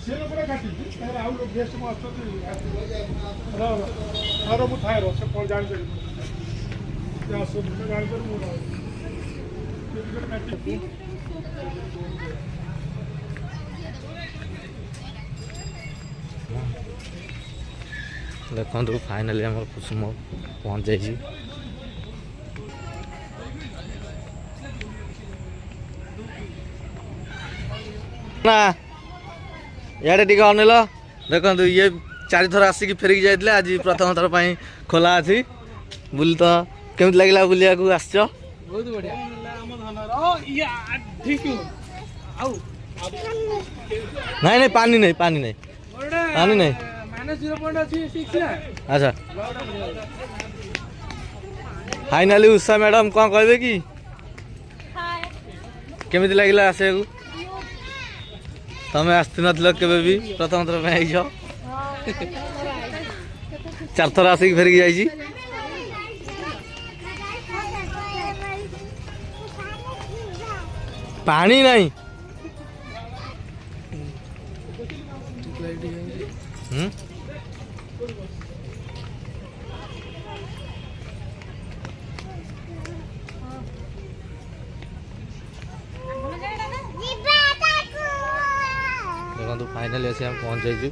ସେ ଲୋକଟା କାଟିଛି ତାହେଲେ ଆଉ ଲୋକ ଗେଷ୍ଟ ମୁଁ ଆସୁଛନ୍ତି ଆର ମୁଁ ଥାଏ ର ସେ କ'ଣ ଜାଣିପାରିବି ଆସୁଛନ୍ତି ଜାଣିପାରି ମୁଁ କାଟିଛି ଦେଖନ୍ତୁ ଫାଇନାଲି ଆମର କୁସୁମ ପହଞ୍ଚି ଯାଇଛି। ନା ଇଆଡ଼େ ଟିକେ ଅନେଇଲ ଦେଖନ୍ତୁ ଇଏ 4 ଥର ଆସିକି ଫେରିକି ଯାଇଥିଲେ ଆଜି ପ୍ରଥମ ଥର ପାଇଁ ଖୋଲା ଅଛି ବୁଲି ତ କେମିତି ଲାଗିଲା ବୁଲିବାକୁ ଆସିଛ? ବହୁତ ବଢ଼ିଆ ନାଇଁ ନାଇଁ ପାଣି ନାହିଁ ପାଣି ନାହିଁ ପାଣି ନାହିଁ ଆଚ୍ଛା ଫାଇନାଲି ଉଷା ମ୍ୟାଡ଼ାମ କ'ଣ କହିବେ କି କେମିତି ଲାଗିଲା ଆସିବାକୁ? ତମେ ଆସିନଥିଲ କେବେ ବି ପ୍ରଥମ ଥର ପାଇଁ ଆଇଛ 4 ଥର ଆସିକି ଫେରିକି ଯାଇଛି। ପାଣି ନାହିଁ ଦେଖନ୍ତୁ ଫାଇନାଲି ଆସି ଆମେ ପହଞ୍ଚି ଯାଇଛୁ।